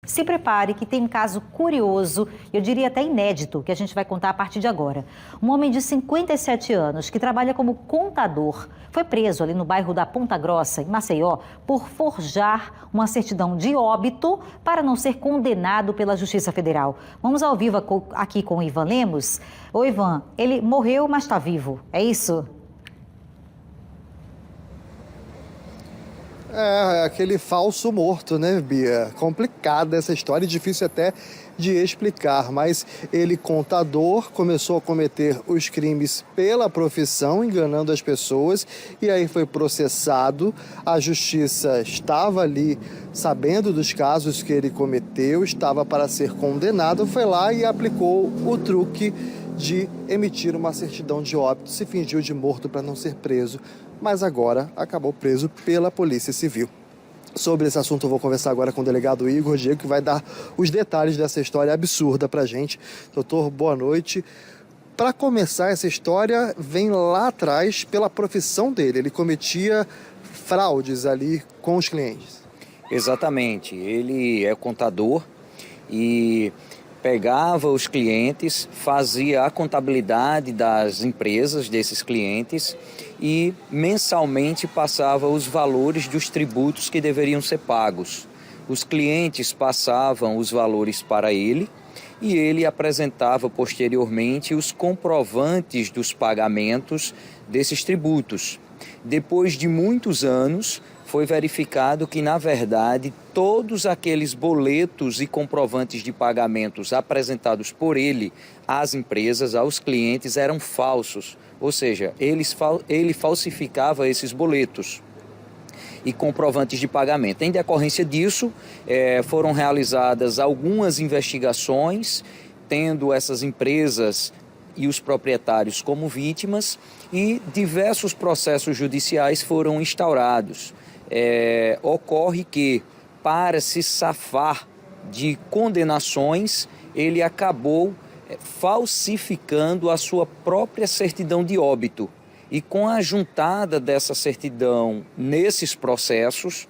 Se prepare que tem um caso curioso, eu diria até inédito, que a gente vai contar a partir de agora. Um homem de 57 anos que trabalha como contador foi preso ali no bairro da Ponta Grossa, em Maceió, por forjar uma certidão de óbito para não ser condenado pela Justiça Federal. Vamos ao vivo aqui com o Ivan Lemos. Ô Ivan, ele morreu, mas está vivo, é isso? É aquele falso morto, né, Bia? Complicada essa história, difícil até de explicar, mas ele, contador, começou a cometer os crimes pela profissão, enganando as pessoas, e aí foi processado. A justiça estava ali sabendo dos casos que ele cometeu, estava para ser condenado, foi lá e aplicou o truque de emitir uma certidão de óbito, se fingiu de morto para não ser preso, mas agora acabou preso pela Polícia Civil. Sobre esse assunto eu vou conversar agora com o delegado Igor Diego, que vai dar os detalhes dessa história absurda pra gente. Doutor, boa noite. Para começar, essa história vem lá atrás pela profissão dele. Ele cometia fraudes ali com os clientes. Exatamente. Ele é contador e pegava os clientes, fazia a contabilidade das empresas desses clientes e mensalmente passava os valores dos tributos que deveriam ser pagos. Os clientes passavam os valores para ele e ele apresentava posteriormente os comprovantes dos pagamentos desses tributos. Depois de muitos anos, foi verificado que, na verdade, todos aqueles boletos e comprovantes de pagamentos apresentados por ele às empresas, aos clientes, eram falsos. Ou seja, ele falsificava esses boletos e comprovantes de pagamento. Em decorrência disso, foram realizadas algumas investigações, tendo essas empresas e os proprietários como vítimas, e diversos processos judiciais foram instaurados. Ocorre que, para se safar de condenações, ele acabou falsificando a sua própria certidão de óbito. E com a juntada dessa certidão nesses processos,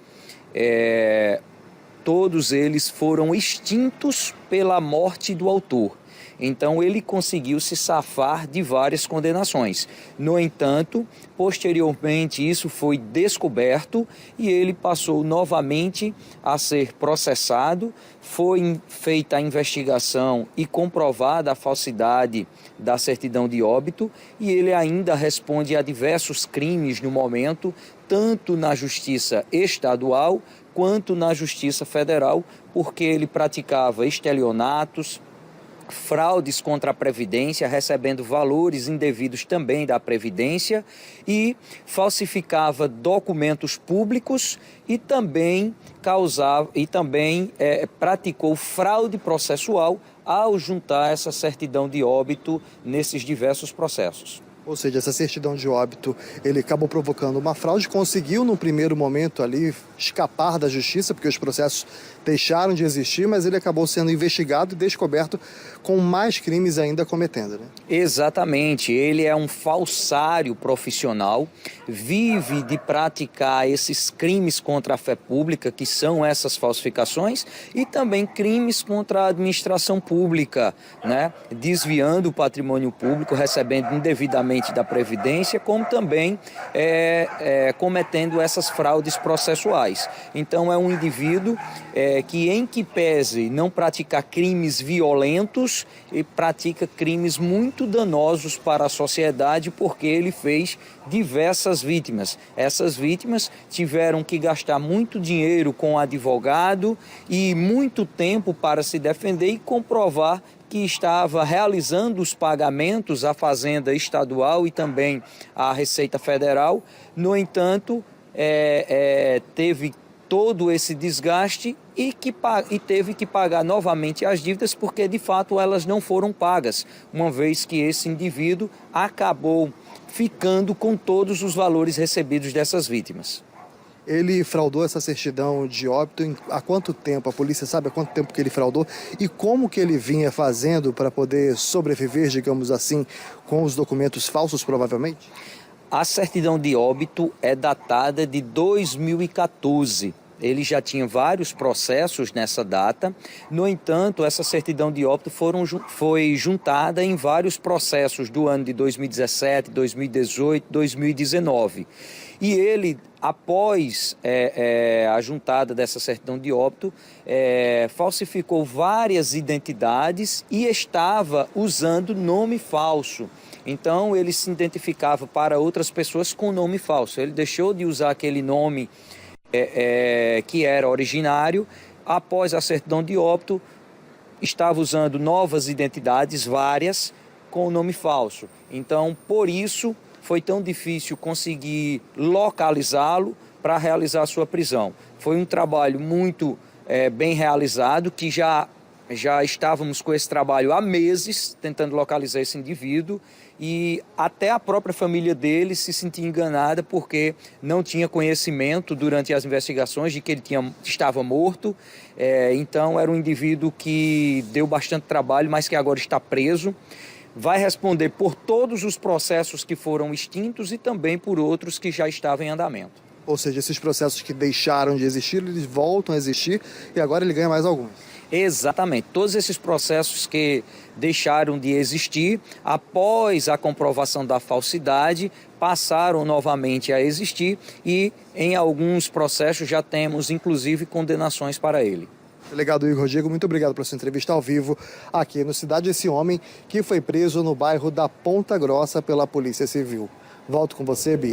todos eles foram extintos pela morte do autor. Então, ele conseguiu se safar de várias condenações. No entanto, posteriormente, isso foi descoberto e ele passou novamente a ser processado. Foi feita a investigação e comprovada a falsidade da certidão de óbito e ele ainda responde a diversos crimes no momento, tanto na Justiça Estadual quanto na Justiça Federal, porque ele praticava estelionatos, fraudes contra a Previdência, recebendo valores indevidos também da Previdência, e falsificava documentos públicos e também praticou fraude processual ao juntar essa certidão de óbito nesses diversos processos. Ou seja, essa certidão de óbito, ele acabou provocando uma fraude, conseguiu no primeiro momento ali escapar da justiça, porque os processos deixaram de existir, mas ele acabou sendo investigado e descoberto com mais crimes ainda cometendo, né? Exatamente, ele é um falsário profissional, vive de praticar esses crimes contra a fé pública, que são essas falsificações, e também crimes contra a administração pública, né? Desviando o patrimônio público, recebendo indevidamente da Previdência, como também cometendo essas fraudes processuais. Então, é um indivíduo que, em que pese não praticar crimes violentos, e pratica crimes muito danosos para a sociedade, porque ele fez diversas vítimas. Essas vítimas tiveram que gastar muito dinheiro com advogado e muito tempo para se defender e comprovar que estava realizando os pagamentos à Fazenda Estadual e também à Receita Federal. No entanto, teve todo esse desgaste e teve que pagar novamente as dívidas, porque de fato elas não foram pagas, uma vez que esse indivíduo acabou ficando com todos os valores recebidos dessas vítimas. Ele fraudou essa certidão de óbito há quanto tempo? A polícia sabe há quanto tempo que ele fraudou e como que ele vinha fazendo para poder sobreviver, digamos assim, com os documentos falsos, provavelmente? A certidão de óbito é datada de 2014. ele já tinha vários processos nessa data. No entanto, essa certidão de óbito foi juntada em vários processos do ano de 2017, 2018, 2019. E ele, após a juntada dessa certidão de óbito, falsificou várias identidades e estava usando nome falso. Então, ele se identificava para outras pessoas com nome falso. Ele deixou de usar aquele nome que era originário. Após a certidão de óbito, estava usando novas identidades, várias, com nome falso. Então, por isso, foi tão difícil conseguir localizá-lo para realizar a sua prisão. Foi um trabalho muito bem realizado, que já estávamos com esse trabalho há meses, tentando localizar esse indivíduo, e até a própria família dele se sentia enganada porque não tinha conhecimento durante as investigações de que ele estava morto. Então era um indivíduo que deu bastante trabalho, mas que agora está preso. Vai responder por todos os processos que foram extintos e também por outros que já estavam em andamento. Ou seja, esses processos que deixaram de existir, eles voltam a existir e agora ele ganha mais alguns. Exatamente. Todos esses processos que deixaram de existir, após a comprovação da falsidade, passaram novamente a existir e em alguns processos já temos, inclusive, condenações para ele. Delegado Igor Diego, muito obrigado pela sua entrevista ao vivo aqui no Cidade. Esse homem que foi preso no bairro da Ponta Grossa pela Polícia Civil. Volto com você, Bia.